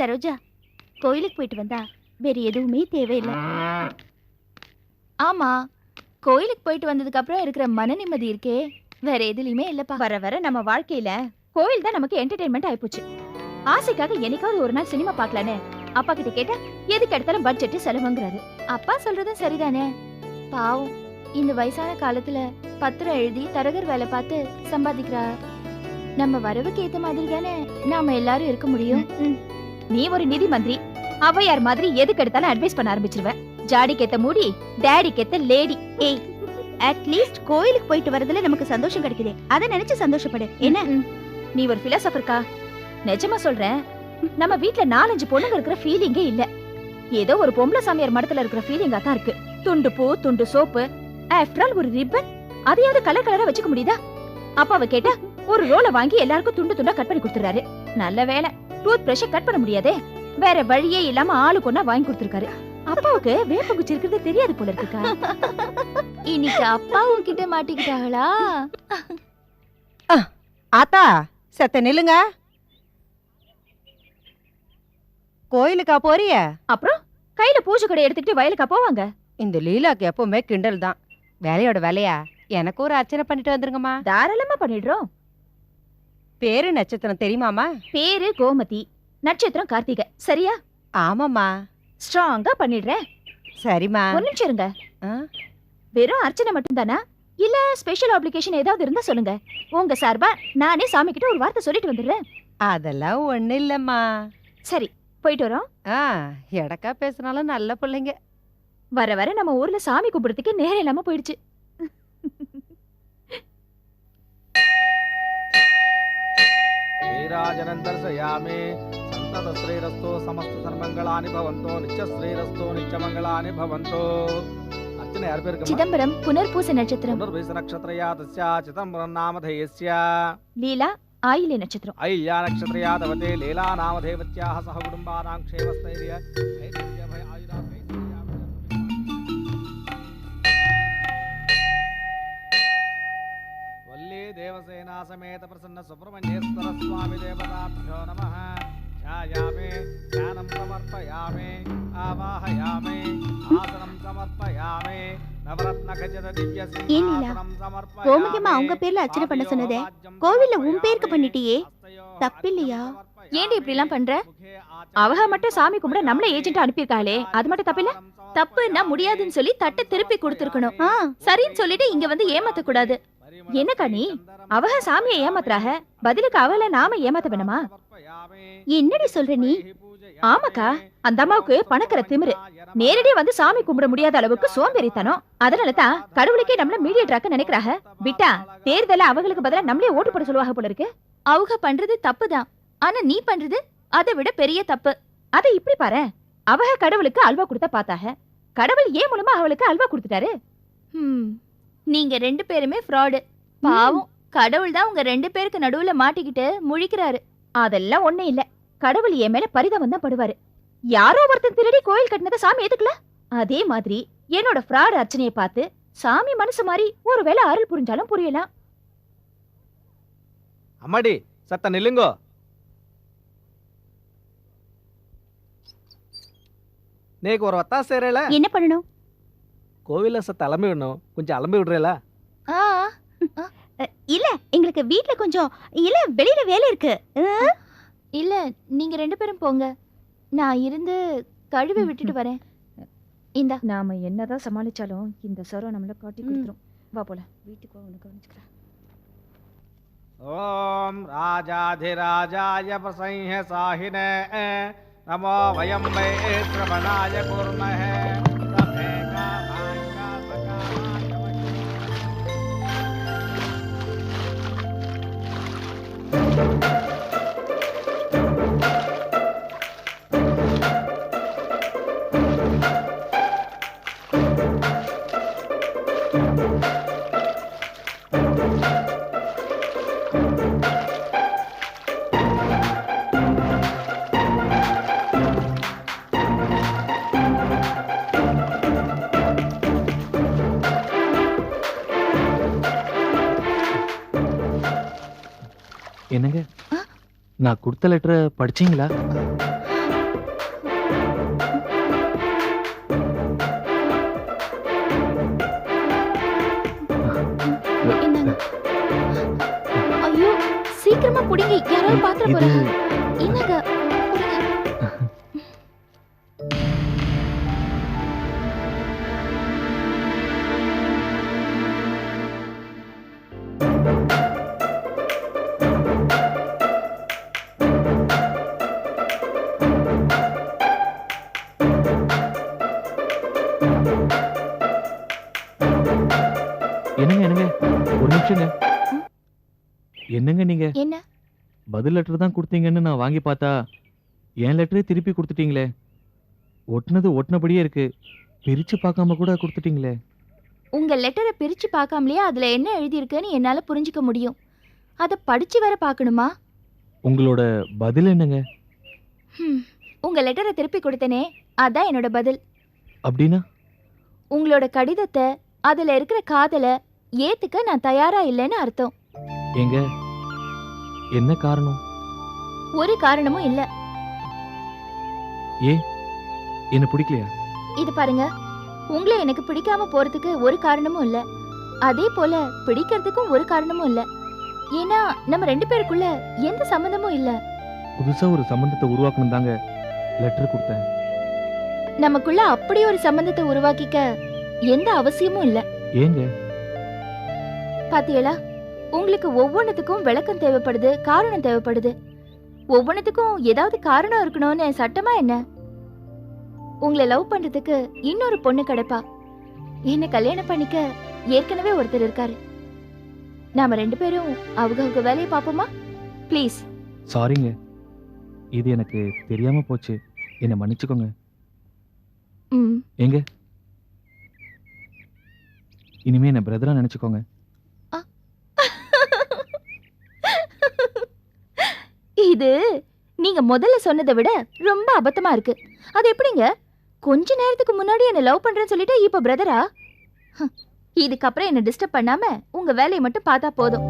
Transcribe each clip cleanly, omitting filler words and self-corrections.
சரோஜா, கோயிலுக்கு போயிட்டு வந்தா வேற எதுவுமே தேவையில்லை. ஆமா, கோயிலுக்கு போயிட்டு வந்ததுக்கு அப்புறம் இருக்கிற மன நிம்மதி இருக்கே வேற எதுலயுமே இல்லப்பா. வர வர நம்ம வாழ்க்கையில கோயில் தான் நமக்கு என்டர்டெயின்மெண்ட் ஆயிப்போச்சு. ஆசைக்காக என்னைக்காவது ஒரு நாள் சினிமா பார்க்கலானே அப்பா கிட்ட கேட்டா எதுக்கு எடுத்தாலும் பட்ஜெட் செலவுங்கிறாரு. அப்பா சொல்றதும் சரிதானே. பாவம், இந்த வயசான காலத்துல பத்திரம் எழுதி தரகர் வேலை பார்த்து சம்பாதிக்கிறா. நம்ம வரவுக்கு ஏத்த மாதிரி தானே நாம எல்லாரும் இருக்க முடியும். நீ ஒரு நிதி மந்திரி, அவையார் மாதிரி எதுக்கு எடுத்தாலும் அட்வைஸ் பண்ண ஆரம்பிச்சிருவேன். ஜாடி கேத்த மூடி, டாடி கேத்த லேடி. ஏய், அட்லீஸ்ட் கோயிலுக்கு போயிட்டு வரதுல நமக்கு சந்தோஷம் கிடைக்குதே, அத நினைச்சு சந்தோஷப்படு. என்ன நீ ஒரு பிலாசபர்க்கா? நிஜமா சொல்றேன், நம்ம வீட்ல 4-5 பொண்ணுங்க இருக்கிற ஃபீலிங்கே இல்ல. ஏதோ ஒரு பொம்பளை சாமியார் மடத்துல இருக்கிற ஃபீலிங்கா தான் இருக்கு. துண்டு பூ, துண்டு சோப்பு, ஆஃப்டர் ஆல் ஒரு ரிப்பன், அதையாவது கலர் கலரா வச்சுக்க முடியுதா? அப்பாவை கேட்டா ஒரு ரோலை வாங்கி எல்லாருக்கும் துண்டு துண்டா கட் பண்ணி கொடுத்துறாரு. நல்ல வேலை, டூத் பிரஷ் கட் பண்ண முடியாதே, வேற வழியே இல்லாம ஆளுக்கு ஒண்ணா வாங்கி கொடுத்துருக்காரு. அப்பாவுக்கு வேப்பங்குச்சி இருக்கிறது தெரியாது போல இருக்குக்கா. இன்னைக்கு அப்பா உன்கிட்ட மாட்டிக்கிட்டாங்களா? ஆத்தா, செத்த நில்லுங்க. கோயிலுக்கா போறிய? அப்புறம் கையில பூஜை கடை எடுத்துக்கிட்டு வயலுக்கா போவாங்க? இந்த லீலாக்கு எப்பவுமே கிண்டல் தான். வேலையோட வேலையா எனக்கு ஒரு அர்ச்சனை பண்ணிட்டு வந்துருங்கம்மா. தாராளமா பண்ணிடுறோம். பேரு நட்சத்திரம் தெரியுமாமா? பேரு கோமதி, நட்சத்திரம் கார்த்திகை. சரியா? ஆமாம்மா. ஸ்ட்ராங்கா பண்ணிடுறேன். சரிம்மா. ஒரு நிமிஷம் இருங்க. வெறும் அர்ச்சனை மட்டும் தானா, இல்ல ஸ்பெஷல் அப்ளிகேஷன் ஏதாவது இருந்தா சொல்லுங்க. உங்க சார்பா நானே சாமி கிட்ட ஒரு வார்த்தை சொல்லிட்டு வந்துடுறேன். அதெல்லாம் ஒண்ணு இல்லம்மா. சரி, போயிட்டு வரோம். எடக்கா பேசினாலும் நல்ல பிள்ளைங்க. வர வர நம்ம ஊர்ல சாமி கும்பிடுறதுக்கு நேரம் இல்லாம போயிடுச்சு. नीराजनन्दर्शयामि सन्ततश्रीरस्तो समस्तसन्मङ्गलानि भवन्तो नित्यश्रीरस्तो नित्यमङ्गलानि भवन्तो. अर्चने यार पेर चिदंबरम पुनर्पूस नक्षत्रम पुनर्पूस नक्षत्रया तस्या चिदंबरम नामधेयस्य लीला आयिल्य नक्षत्रम अय्या नक्षत्रया तवते लीला नामधेयवत्याः सह कुटुम्बानां क्षेमस्थैर्य ऐश्वर्य भय आयुराग्य देवसेना समेत प्रसन्न सुब्रह्मण्येश्वर स्वामी देवताभ्यो नमः. ध्यायामि, ध्यानं समर्पयामि, आवाहयामि, आसनं समर्पयामि, नवरत्न खचित दिव्य सिंहासनं समर्पयामि. கோமதிமா அவங்க பேர்ல அர்ச்சனை பண்ண சொன்னதே கோவில்ல உன் பேருக்கு பண்ணிட்டியே, தப்பில்லையா? ஏன்டி இப்படி எல்லாம் பண்ற? அவக மட்டும் சாமி கும்பிட நம்மள ஏஜென்ட் அனுப்பியிருக்காளே, அது மட்டும் தப்பில்ல? தப்புன்னா முடியாதுன்னு சொல்லி தட்டை திருப்பி கொடுத்துருக்கணும். சரின்னு சொல்லிட்டு இங்க வந்து ஏமாத்த கூடாது. என்னக்கா நீ? அவக சாமியை ஏமாத்துறாக, பதிலுக்கு அவளை நாம ஏமாத்த வேணுமா? என்னடி சொல்ற நீ? ஆமாக்கா, அந்த அம்மாவுக்கு பணக்கிற திமிரு. நேரடியா வந்து சாமி கும்பிட முடியாத அளவுக்கு சோம்பேறித்தனம். அதனாலதான் கடவுளுக்கே நம்மள மீடியேட்டராக்க நினைக்கிறாங்க. விட்டா தேர்தல அவங்களுக்கு பதிலா நம்மளே ஓட்டு போட சொல்லுவாங்க போல இருக்கு. அவங்க பண்றது தப்புதான், ஆனா நீ பண்றது அதை விட பெரிய தப்பு. அதை இப்படி பாரு, அவக கடவுளுக்கு அல்வா கொடுத்தா பார்த்தாக, கடவுள் ஏன் மூலமா அவளுக்கு அல்வா கொடுத்துட்டாரு. நீங்க 2 பேருமே ஃப்ராடு. பாவம், கடவுள் தான் உங்க 2 பேருக்கு நடுவுல மாட்டிக்கிட்டு முழிக்கிறாரு. அதெல்லாம் ஒண்ணு இல்ல, கடவுள் என் மேல பரிதாபம் தான் படுவாரு. யாரோ ஒருத்தன் திருடி கோயில் கட்டினத சாமி ஏத்துக்கல, அதே மாதிரி என்னோட ஃப்ராட் அர்ச்சனையை பார்த்து சாமி மனசு மாதிரி ஒருவேளை அருள் புரிஞ்சாலும் புரியலாம். அம்மாடி சத்த நில்லுங்கோ. நேக்கு ஒரு வத்தா சேரல. என்ன பண்ணணும்? கோவில சத்த அலம்பி விடணும், கொஞ்சம் அலம்பி விடுறேல? இல்ல, எங்களுக்கு வீட்ல கொஞ்சம் இல்ல வெளியில வேலை இருக்கு. இல்ல, நீங்க 2 பேரும் போங்க, நான் இருந்து கழுவி விட்டுட்டு வரேன். இந்த நாம என்னதான் சமாளிச்சாலும் இந்த சரம் நம்மள காட்டி கொடுத்துரும். வா போல, வீட்டுக்கு வா, உனக்கு கவனிச்சுக்கிறேன். ஓம் ராஜாதிராஜாய பிரசன்ய சாஹினே நமோ வயம் வை ஸ்ரவணாய குர்மஹே. என்னங்க, நான் கொடுத்த லெட்டரை படிச்சீங்களா? புடிங்க, யாராவது பாத்திர இது போறாங்க. என்னங்க புடிங்க. என்னங்க ஒரு நிமிஷங்க. என்னங்க நீங்க என்ன பதில் லெட்டர் தான் கொடுத்தீங்கன்னு நான் வாங்கி பார்த்தா என் லெட்டரே திருப்பி கொடுத்துட்டீங்களே. ஒட்டுனது ஒட்டினபடியே இருக்கு, பிரிச்சு பார்க்காம கூட கொடுத்துட்டீங்களே. உங்க லெட்டரை பிரிச்சு பார்க்காமலேயே அதுல என்ன எழுதியிருக்குன்னு என்னால புரிஞ்சுக்க முடியும். அத படிச்சு வர பார்க்கணுமா? உங்களோட பதில் என்னங்க? உங்க லெட்டரை திருப்பி கொடுத்தனே, அதான் என்னோட பதில். அப்படின்னா உங்களோட கடிதத்தை, அதுல இருக்கிற காதல ஏத்துக்க நான் தயாரா இல்லைன்னு அர்த்தம். எங்க என்ன காரணம்? ஒரு காரணமும் இல்ல. என்ன பிடிக்கலையா? இது பாருங்க, உங்களை எனக்கு பிடிக்காம போறதுக்கு ஒரு காரணமும் இல்ல. அதே போல பிடிக்கிறதுக்கும் ஒரு காரணமும் இல்ல. ஏன்னா நம்ம ரெண்டு பேருக்குள்ள எந்த சம்பந்தமும் இல்ல. புதுசா ஒரு சம்பந்தத்தை உருவாக்கணும் தாங்க லெட்டர் கொடுத்தேன். நமக்குள்ள அப்படி ஒரு சம்பந்தத்தை உருவாக்கிக்க எந்த அவசியமும் இல்ல. ஏங்க? பாத்தியலா, உங்களுக்கு ஒவ்வொன்னுத்துக்கும் விளக்கம் தேவைப்படுது, காரணம் தேவைப்படுது. ஒவ்வொன்னுத்துக்கும் ஏதாவது காரணம் இருக்கணும்னு சட்டமா என்ன? உங்களை லவ் பண்றதுக்கு இன்னொரு பொண்ணு கிடைப்பா. என்ன கல்யாணம் பண்ணிக்க ஏற்கனவே ஒருத்தர் இருக்காரு. நாம ரெண்டு பேரும் அவங்க வேலையை பாப்போமா? ப்ளீஸ். சாரிங்க, இது எனக்கு தெரியாம போச்சு, என்ன மன்னிச்சுக்கோங்க. எங்க இனிமே என்ன பிரதரா நினைச்சுக்கோங்க. இது நீங்க முதல்ல சொன்னதை விட ரொம்ப அபத்தமா இருக்கு. அது எப்படிங்க கொஞ்ச நேரத்துக்கு முன்னாடி என்ன லவ் பண்றேன்னு சொல்லிட்டு இப்ப பிரதரா? இதுக்கப்புறம் என்ன டிஸ்டர்ப் பண்ணாம உங்க வேலையை மட்டும் பார்த்தா போதும்.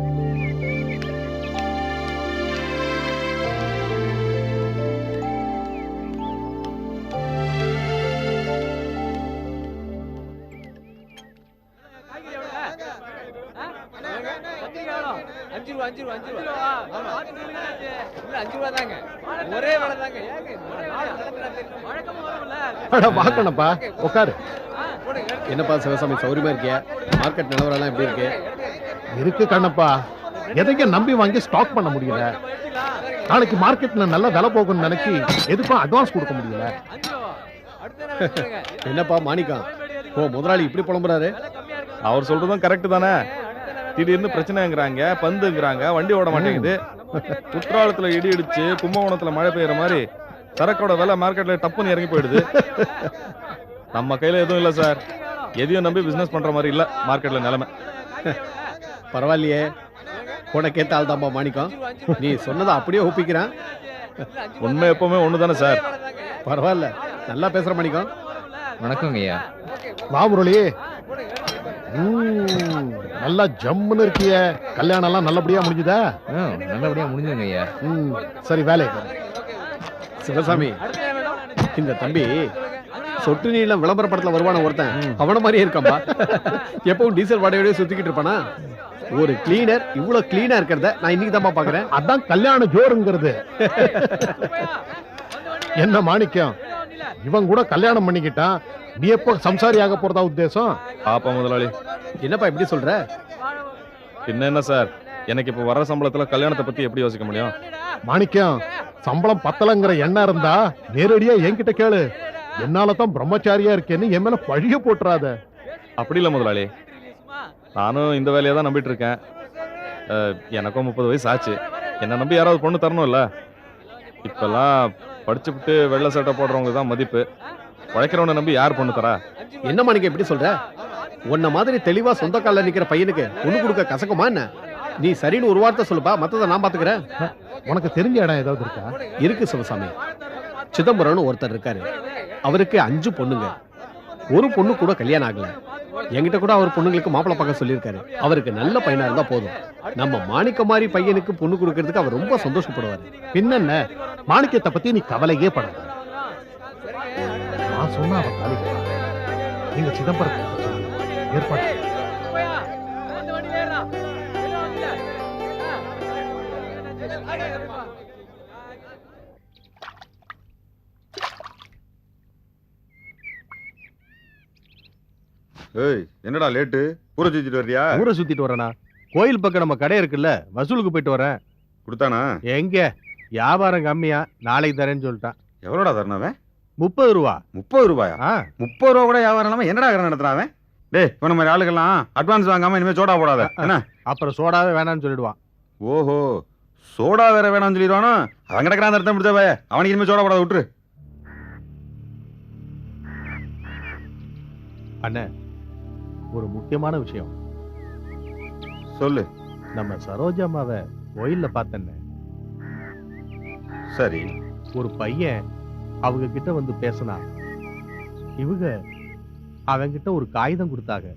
வாக்கணப்பா உட்காரு. என்னப்பா சிவசாமி, சௌரியமா இருக்கியா? மார்க்கெட் நிலவரம் எப்படி இருக்கு? இருக்கு கண்ணப்பா, எதைங்க நம்பி வாங்கி ஸ்டாக் பண்ண முடியல. நாளைக்கு மார்க்கெட்ல நல்ல விலை போகும்னு நினைச்சு எதுக்கும் அட்வான்ஸ் கொடுக்க முடியல. என்னப்பா மாணிக்கம், ஓ முதலாளி இப்படி புலம்புறாரு? அவர் சொல்றதும் கரெக்ட் தானே. திடீர்னு பிரச்சனைங்கிறாங்க, பந்துங்கிறாங்க, வண்டி ஓட மாட்டேங்குது. குற்றாலத்துல இடி இடிச்சு கும்பகோணத்துல மழை பெய்யற மாதிரி சரக்கோட விலை மார்க்கெட்ல டப்புன்னு இறங்கி போயிடுது. நம்ம கையில எதுவும் இல்ல சார். எதையும் நம்பி பிசினஸ் பண்ற மாதிரி இல்ல மார்க்கெட்ல நிலைமை. பரவாயில்லையே, உனக்கேத்த ஆள் தான்பா மாணிக்கம். நீ சொன்னதை அப்படியே ஒப்பிக்கிறான். உண்மை எப்பவுமே ஒண்ணுதானே சார். பரவாயில்ல, நல்லா பேசுற மாணிக்கம். வணக்கங்க ஐயா. வா முரளி. நல்லா ஜம்முன்னு இருக்கிய. கல்யாணம் எல்லாம் நல்லபடியா முடிஞ்சுதா? நல்லபடியா முடிஞ்சுங்க ஐயா. சரி வேலை. சிவசாமி, இந்த தம்பி சொட்டு நீளம் விளம்பர படத்துல வருவான ஒருத்தன், அவன மாதிரியே இருக்காம்பா. எப்பவும் டீசல் வாடகையோட சுத்திக்கிட்டு இருப்பானா? ஒரு கிளீனர் இவ்வளவு கிளீனா இருக்கிறத நான் இன்னைக்கு தான் பாக்குறேன். அதான் கல்யாண ஜோருங்கிறது. என்ன மாணிக்கம், இவன் கூட கல்யாணம் பண்ணிக்கிட்டான், நீ எப்போ சம்சாரியாக போறதா உத்தேசம்? பாப்பா முதலாளி. என்னப்பா இப்படி சொல்ற? பின்ன என்ன சார், எனக்கு இப்ப வர சம்பளத்துல கல்யாணத்தை பத்தி எப்படி யோசிக்க முடியும்? மாணிக்கம், சம்பளம் பத்தலங்கிற எண்ணம் இருந்தா நேரடியா என்கிட்ட கேளு. என்னால தான் பிரம்மச்சாரியா இருக்கேன்னு என் மேல பழிய போட்டுறாத. அப்படி இல்ல முதலாளி, நானும் இந்த வேலையை தான் நம்பிட்டு இருக்கேன். எனக்கும் 30 வயசு ஆச்சு. என்ன நம்பி யாராவது பொண்ணு தரணும்ல. இப்பெல்லாம் படிச்சுட்டு வெள்ளை சட்டை போடுறவங்க தான் மதிப்பு. உழைக்கிறவனை நம்பி யார் பொண்ணு தரா? என்ன மாணிக்கம் இப்படி சொல்ற? உன்ன மாதிரி தெளிவா சொந்த கால்ல நிக்கிற பையனுக்கு பொண்ணு கொடுக்க கசக்குமா என்ன? நீ சரின்னு ஒரு வார்த்தை சொல்லுப்பா, மத்தத நான் பாத்துக்கிறேன். உனக்கு தெரிஞ்ச இடம் ஏதாவது இருக்கா? இருக்கு சிவசாமி. சிதம்பரம்னு ஒருத்தர் இருக்காரு. அவருக்கு 5 பொண்ணுங்க. ஒரு பொண்ணு கூட கல்யாணம் ஆகல. என்கிட்ட கூட அவர் பொண்ணுங்களுக்கு மாப்பிள்ளை பார்க்க சொல்லியிருக்காரு. அவருக்கு நல்ல பையனா இருந்தா போதும். நம்ம மாணிக்க மாதிரி பையனுக்கு பொண்ணு கொடுக்கறதுக்கு அவர் ரொம்ப சந்தோஷப்படுவார். பின்னென்ன, மாணிக்கத்தை பத்தி நீ கவலையே படாத. நான் சொன்ன அவன் காலி. நீங்க சிதம்பரத்துக்கு ஏற்பாடு. ஏய் என்னடா லேட்டு ஊரை சுத்திட்டு வர்றியா? ஊரை சுத்திட்டு வரேனா? கோயில் பக்கம் நம்ம கடை இருக்குல்ல, வசூலுக்கு போயிட்டு வரேன். கொடுத்தானா? எங்க வியாபாரம் கம்மியா, நாளைக்கு தரேன்னு சொல்லிட்டான். எவ்வளோடா தரணவன்? 30 ரூபா. 30 ரூபாயா? ஆ, 30 ரூபா கூட வியாபாரம் இல்லாம என்னடா கடை நடத்துறான்? டேய் இவன மாதிரி ஆளுக்கெல்லாம் அட்வான்ஸ் வாங்காம இனிமே சோடா போடாத என்ன? அப்புறம் சோடாவே வேணாம்னு சொல்லிடுவான். ஓஹோ சோடா வேற வேணாம்னு சொல்லிடுவானோ? அவன் கிடக்கிறான் அர்த்தம் முடிச்சவ, அவனுக்கு இனிமே சோடா போடாத விட்டுரு. அண்ணே, ஒரு முக்கியமான விஷயம். சொல்லு. நம்ம சரோஜாமாவை கோயில்ல பார்த்தேன்னு. சரி. ஒரு பையன் அவங்க கிட்ட வந்து பேசினா, இவங்க அவங்கிட்ட ஒரு காகிதம் கொடுத்தாங்க.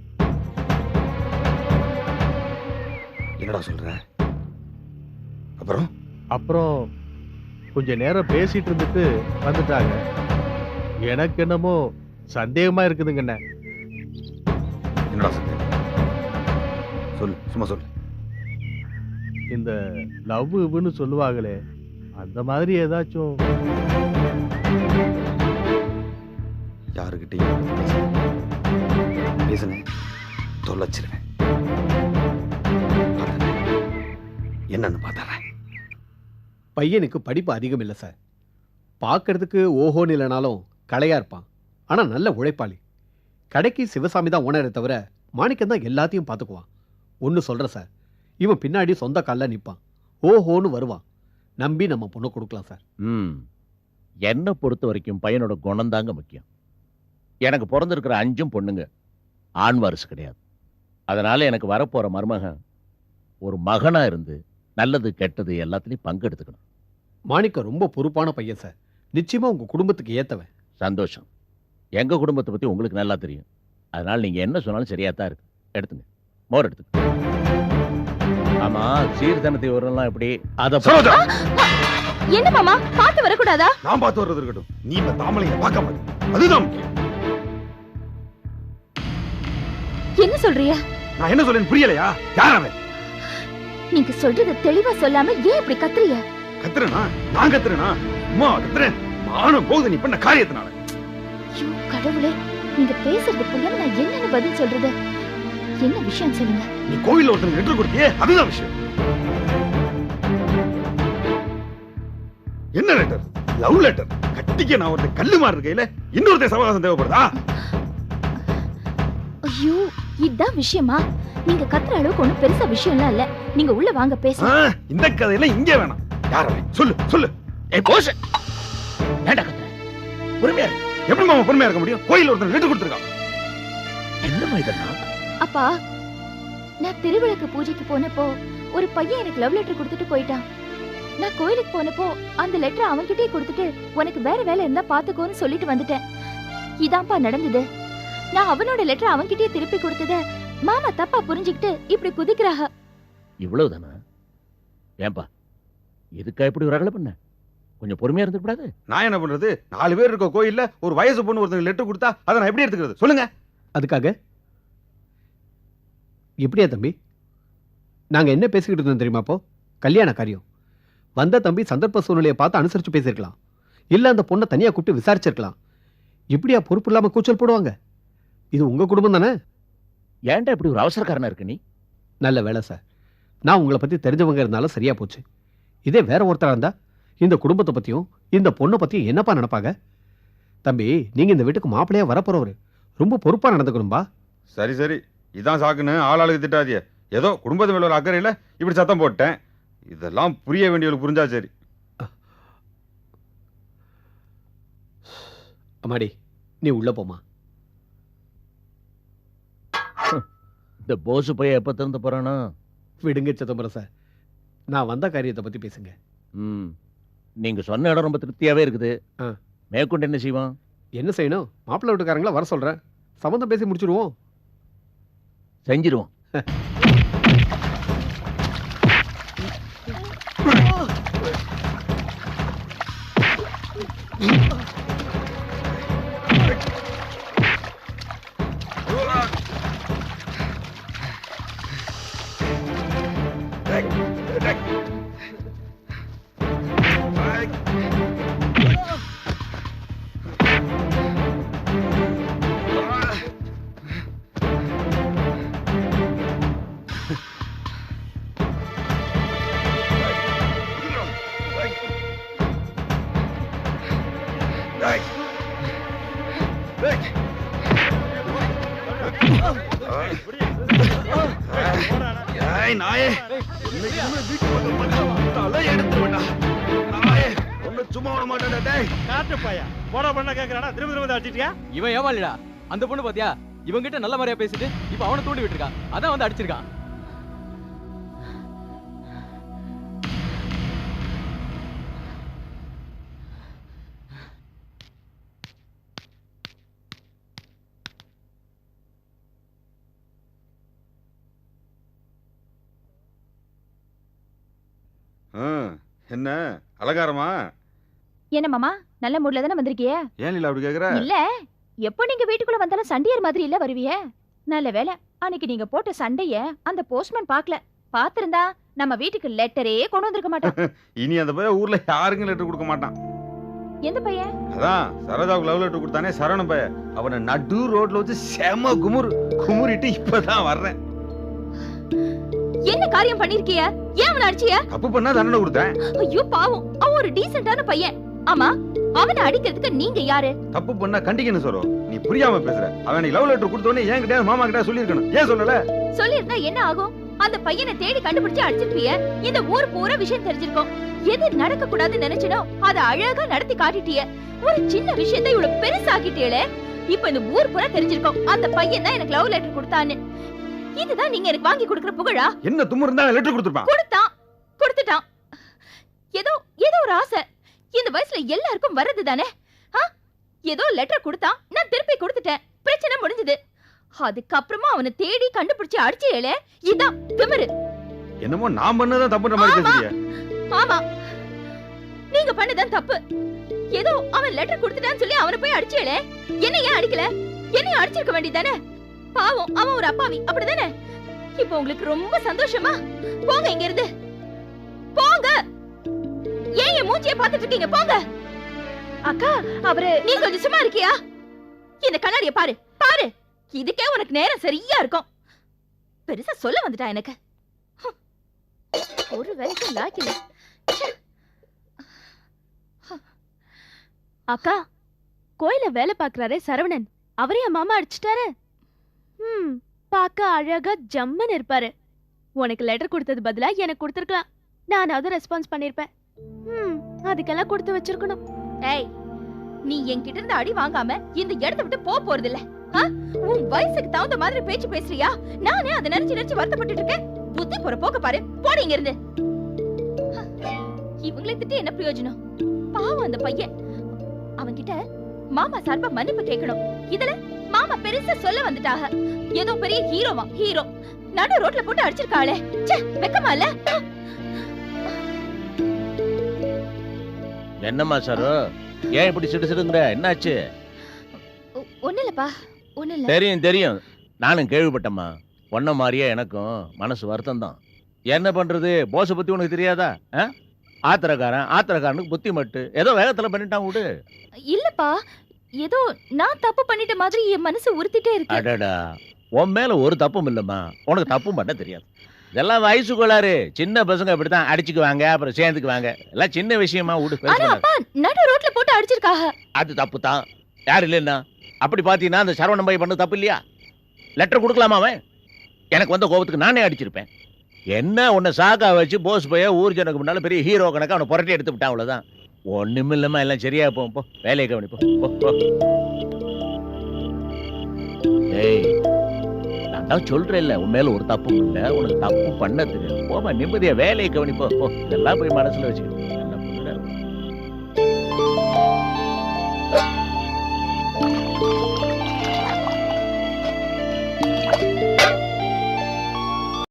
என்னடா சொல்ற? அப்புறம் அப்புறம் கொஞ்ச நேரம் பேசிட்டு இருந்துட்டு வந்துட்டாங்க. எனக்கு என்னமோ சந்தேகமா இருக்குதுங்கண்ணே. என்னடா சந்தேகம்? சொல்லு, சும்மா சொல்லு. இந்த லவ்னு சொல்லுவாங்களே, அந்த மாதிரி ஏதாச்சும். யாருக்கிட்டையும் பேசுனேன் தொலைச்சிருவேன். என்னன்னு பார்த்தறேன். பையனுக்கு படிப்பு அதிகம் இல்லை சார். பார்க்கறதுக்கு ஓஹோன்னு இல்லைனாலும் கலையா இருப்பான். ஆனால் நல்ல உழைப்பாளி. கடைக்கு சிவசாமி தான் ஓனரை தவிர மாணிக்கம் தான் எல்லாத்தையும் பார்த்துக்குவான். ஒன்று சொல்கிறேன் சார், இவன் பின்னாடி சொந்த காலில் நிற்பான். ஓஹோன்னு வருவான். நம்பி நம்ம பொண்ணு கொடுக்கலாம் சார். என்னை பொறுத்த வரைக்கும் பையனோட குணம் தாங்க முக்கியம். எனக்கு பிறந்திருக்கிற 5 பொண்ணுங்க ஆண் வாரிசு கிடையாது. அதனால எனக்கு வரப்போற மருமகன் ஒரு மகனா இருந்து நல்லது கெட்டது எல்லாத்துலயும் பங்கெடுத்துக்கணும். மாணிக்கம் ரொம்ப பொறுப்பான பையன் சார். நிச்சயமா உங்க குடும்பத்துக்கு ஏத்தவன். சந்தோஷம். எங்க குடும்பத்தை பத்தி உங்களுக்கு நல்லா தெரியும். அதனால நீங்க என்ன சொன்னாலும் சரியா தான் இருக்கு. எடுத்துங்க, மோர் எடுத்துங்க. ஆமா, சீர்தனத்தை வரலாம் எப்படி? அத சரோஜா, என்ன மாமா, பார்த்து வரக்கூடாதா? நான் பார்த்து வர்றது இருக்கட்டும், நீ இந்த தாமலையை பார்க்க மாட்டே. அதுதான் முக்கியம். என்ன சொல்றீங்க? நான் என்ன சொல்றேன்னு புரியலையா? யார் அவன்? நீங்க சொல்றது தெளிவா சொல்லாம ஏன் இப்படி கத்துறீங்க? கத்துறனா? நான் கத்துறனா? அம்மா கத்துறேன். மானம் போகுது நீ பண்ண காரியத்தினால. ஐயோ கடவுளே, நீங்க பேசுறது புரியாம நான் என்னன்னு பதில் சொல்றது? என்ன விஷயம் சொல்லுங்க. நீ கோவில்ல ஒருத்தனுக்கு லெட்டர் கொடுத்தியே, அதுதான் விஷயம். என்ன லெட்டர்? Love letter. கட்டிக்க நான் ஒருத்தன் கல்லு மாறு கையில இன்னொருத்தன் சவகாசம் தேவைப்படுதா? ஐயோ, இதான் விஷயமா? நீங்க கத்துற அளவுக்கு ஒண்ணும் பெருசா விஷயம்லாம் இல்ல. நீங்க உள்ள வாங்க பேசலாம். இந்த கதையெல்லாம் இங்கே வேணாம். யார் அவன்? சொல்லு சொல்லு. ஏய் போஷ், வேண்டாம் கத்துற. பொறுமையா இரு. எப்படி மாமா பொறுமையா இருக்க முடியும்? கோயில்ல ஒருத்தன் லெட்டர் கொடுத்திருக்கான். என்னம்மா இதெல்லாம்? அப்பா, நான் திருவிளக்கு பூஜைக்கு போனப்போ ஒரு பையன் எனக்கு லவ் லெட்டர் கொடுத்துட்டு போயிட்டான். நான் கோயிலுக்கு போனப்போ அந்த லெட்டர் அவன்கிட்டயே கொடுத்துட்டு உனக்கு வேற வேலை இருந்தா பாத்துக்கோன்னு சொல்லிட்டு வந்துட்டேன். இதான்ப்பா நடந்தது. நான் அவனோட லெட்டர் அவன்கிட்டயே திருப்பி கொடுத்தத மாமா தப்பா புரிஞ்சுக்கிட்டு இப்படி குதிக்கிறாங்க. இவ்வளவுதானா? ஏன்பா இதுக்கா இப்படி ஒரு ரகலை பண்ண? கொஞ்சம் பொறுமையா இருந்துக்க கூடாது? நான் என்ன பண்றது? 4 பேர் இருக்க கோயில்ல ஒரு வயசு பொண்ணு ஒருத்தன் லெட்டர் கொடுத்தா அதை நான் எப்படி எடுத்துக்கிறது? சொல்லுங்க. அதுக்காக எப்படியா தம்பி? நாங்க என்ன பேசிக்கிட்டு இருந்தோம் தெரியுமா? அப்போ கல்யாண காரியம். வந்த தம்பி சந்தர்ப்ப சூழ்நிலையை பார்த்து அனுசரிச்சு பேசியிருக்கலாம். இல்ல அந்த பொண்ணை தனியா கூப்பிட்டு விசாரிச்சிருக்கலாம். இப்படியா பொறுப்பு இல்லாம கூச்சல் போடுவாங்க? இது உங்க குடும்பம் தானே? ஏன்டா இப்படி ஒரு அவசரக்காரனா இருக்கு நீ? நல்ல வேலை சார். நான் உங்களை பத்தி தெரிஞ்சவங்க இருந்தாலும் சரியா போச்சு. இதே வேற ஒருத்தரா இருந்தா இந்த குடும்பத்தை பத்தியும் இந்த பொண்ணை பத்தியும் என்னப்பா நினைப்பாங்க? தம்பி, நீங்க இந்த வீட்டுக்கு மாப்பிள்ளையா வரப்போறவரு. ரொம்ப பொறுப்பா நடந்துக்கணும்பா. சரி சரி, இதான் சாக்குன்னு ஆளாளுக்கு திட்டாதிய. ஏதோ குடும்பத்து மேல ஒரு அக்கறையில இப்படி சத்தம் போட்டேன். இதெல்லாம் புரிய வேண்டியவங்களுக்கு புரிஞ்சா சரி. அம்மாடி, நீ உள்ள போமா. இந்த போசு பைய எப்ப திறந்து போறானா? விடுங்க சிதம்பரம் சார், நான் வந்த காரியத்தை பத்தி பேசுங்க. நீங்க சொன்ன இடம் ரொம்ப திருப்தியாவே இருக்குது. ஆ. மேற்கொண்டு என்ன செய்வான்? என்ன செய்யணும்? மாப்பிள்ளை வீட்டுக்காரங்கள வர சொல்றேன். சம்மந்தம் பேசி முடிச்சிருவோம். செஞ்சிருவோம். ஏய் நாயே, இன்னைக்கு இனிமே வீட்டு பக்கம் வந்து தலை எடுத்துருவேன்டா. நாயே, ஒண்ணு சும்மா விட மாட்டேன்டா டேய். காட்டு பையா போடா பண்ண கேக்குறானா திரும்ப திரும்ப அடிச்சிட்டியா? இவன் ஏமாளிடா. அந்த பொண்ணு பாத்தியா, இவங்கிட்ட நல்ல மாதிரியா பேசிட்டு இப்ப அவனை தூண்டி விட்டுருக்கான். அதான் வந்து அடிச்சிருக்கான். என்ன அலங்காரமா? என்ன மாமா, நல்ல மூட்ல தானே வந்திருக்கிய? ஏன் இல்ல அப்படி கேக்குற? இல்ல, எப்போ நீங்க வீட்டுக்குள்ள வந்தாலும் சண்டையர் மாதிரி இல்ல வருவிய. நல்ல வேலை, அன்னைக்கு நீங்க போட்ட சண்டைய அந்த போஸ்ட்மேன் பாக்கல. பாத்திருந்தா நம்ம வீட்டுக்கு லெட்டரே கொண்டு வந்திருக்க மாட்டான். இனி அந்த பையன் ஊர்ல யாருக்கும் லெட்டர் கொடுக்க மாட்டான். எந்த பையன்? அதான் சரதாவுக்கு லவ் லெட்டர் கொடுத்தானே சரவணன் பையன். அவனை நடு ரோட்ல வச்சு செம குமுறிட்டு இப்பதான் வர்றேன். என்ன காரியம் பண்ணிருக்கிய? ஏன் அவனை அடிச்சிய? தப்பு பண்ணா தண்டனை கொடுத்தேன். ஐயோ பாவம், அவன் ஒரு டீசென்ட்டான பையன். ஆமா, அவனை அடிக்கிறதுக்கு நீங்க யாரு? தப்பு பண்ணா கண்டிக்கணும் சரோ. நீ புரியாம பேசுற. அவன் லவ் லெட்டர் கொடுத்தோடனே ஏன் கிட்ட மாமா கிட்ட சொல்லிருக்கணும். ஏன் சொல்லல? சொல்லிருந்தா என்ன ஆகும்? அந்த பையனை தேடி கண்டுபிடிச்சு அடிச்சிருப்பிய. இந்த ஊர் பூரா விஷயம் தெரிஞ்சிருக்கும். எது நடக்க கூடாதுன்னு நினைச்சனோ அதை அழகா நடத்தி காட்டிட்டிய. ஒரு சின்ன விஷயத்தை இவ்வளவு பெருசாக்கிட்டீங்களே. இப்ப இந்த ஊர் பூரா தெரிஞ்சிருக்கும் அந்த பையன் தான் எனக்கு லவ் லெட்டர் கொடுத்தான்னு. இதுதான் நீங்க எனக்கு வாங்கி கொடுக்கிற புகழா? என்ன தும்மு இருந்தா லெட்டர் கொடுத்துட்டான். கொடுத்துட்டான். ஏதோ ஒரு ஆசை இந்த வயசுல எல்லாருக்கும் வர்றது தானே. ஏதோ லெட்டர் கொடுத்தான், நான் திருப்பி கொடுத்துட்டேன். பிரச்சனை முடிஞ்சது. அதுக்கப்புறமா அவனை தேடி கண்டுபிடிச்சு அடிச்சேல. இதான் திமிரு. என்னமோ நான் பண்ணதான் தப்புன்ற மாதிரி பேசுறியே. ஆமா, நீங்க பண்ணதான் தப்பு. ஏதோ அவன் லெட்டர் கொடுத்துட்டான்னு சொல்லி அவனை போய் அடிச்சேல. என்ன ஏன் அடிக்கல? என்னையும் அடிச்சிருக்க வேண்டியதானே. பாவம், அவன் ஒரு அப்பாவி, அப்படிதானே? இப்போ உங்களுக்கு ரொம்ப சந்தோஷமா? போங்க இங்க இருந்து, போங்க. ஏன் என் மூஞ்சியை பார்த்துட்டு இருக்கீங்க? போங்க. அக்கா, அவரு நீ கொஞ்சம் சும்மா இருக்கியா? இந்த கண்ணாடிய பாரு பாரு. இதுக்கே உனக்கு நேரம் சரியா இருக்கும். பெருசா சொல்ல வந்துட்டா எனக்கு. ஒரு வேலைக்கு லாக்கில. அக்கா, கோயில வேலை பாக்குறாரே சரவணன், அவரே என் மாமா அடிச்சிட்டாரு. பாக்க அழகா ஜம்மன் இருப்பாரு. உனக்கு லெட்டர் கொடுத்தது பதிலா எனக்கு கொடுத்திருக்கலாம். நானாவது ரெஸ்பான்ஸ் பண்ணிருப்பேன். அதுக்கெல்லாம் கொடுத்து வச்சிருக்கணும். ஏய், நீ என்கிட்ட இருந்து அடி வாங்காம இந்த இடத்தை விட்டு போறது இல்ல. உன் வயசுக்கு தகுந்த மாதிரி பேச்சு பேசுறியா? நானே அதை நினைச்சு வருத்தப்பட்டு இருக்கேன். புத்தி போற போக்க பாரு. போட இங்க இருந்து. இவங்களை திட்டி என்ன பிரயோஜனம்? பாவம் அந்த பையன். அவன்கிட்ட மாமா சார்பா மன்னிப்பு கேட்கணும். இதுல மாமா பெருசா சொல்ல வந்துட்டாக. ஏதோ பெரிய ஹீரோவா ஹீரோ. நடு ரோட்ல போட்டு அடிச்சிருக்காளே. ச்சே, வெக்கமா இல்ல? என்னம்மா சாரு, ஏன் இப்படி சிடுசிடுங்கிற? என்னாச்சு? ஒண்ணு இல்லப்பா, ஒண்ணு இல்ல. தெரியும், நானும் கேள்விப்பட்டம்மா. ஒன்ன மாதிரியே எனக்கும் மனசு வருத்தம் தான். என்ன பண்றது, போஸ பத்தி உனக்கு தெரியாதா? ஆத்திரக்காரனுக்கு புத்தி மட்டு. ஏதோ வேகத்துல பண்ணிட்டான் விடு. இல்லப்பா, ஏதோ நான் தப்பு பண்ணிட்ட மாதிரி என் மனசு உறுத்திட்டே இருக்கு. அடடா, உன் மேல ஒரு தப்பும் இல்லம்மா. உனக்கு தப்பும் பண்ண தெரியாது. இதெல்லாம் வயசு கோளாறு. சின்ன பசங்க இப்படித்தான் அடிச்சுக்குவாங்க, அப்புறம் சேர்ந்துக்குவாங்க. எல்லாம் சின்ன விஷயமா விடு. நடு ரோட்ல போட்டு அடிச்சிருக்காக. அது தப்பு தான். யாரு இல்லைன்னா அப்படி பாத்தீங்கன்னா அந்த சரவணன் பையன் பண்ண தப்பு இல்லையா? லெட்டர் கொடுக்கலாமா? அவன் எனக்கு வந்த கோபத்துக்கு நானே அடிச்சிருப்பேன். என்ன உன்னை சாக்கா வச்சு போஸ் பைய ஊர் ஜனக்கு முன்னால பெரிய ஹீரோ கணக்கா அவனை புரட்டி எடுத்து விட்டான். அவ்வளவுதான். ஒண்ணுமில்லாம இல்லாம எல்லாம் சரியா போ. வேலையை கவனிப்போம். ஏய், நான் தான் சொல்றேன்ல, உன் மேல ஒரு தப்பும் இல்ல, உனக்கு தப்பு பண்ண தெரியாது. போமா, நிம்மதியா வேலையை கவனிப்போம். இதெல்லாம் போய் மனசுல வச்சுக்கிட்டு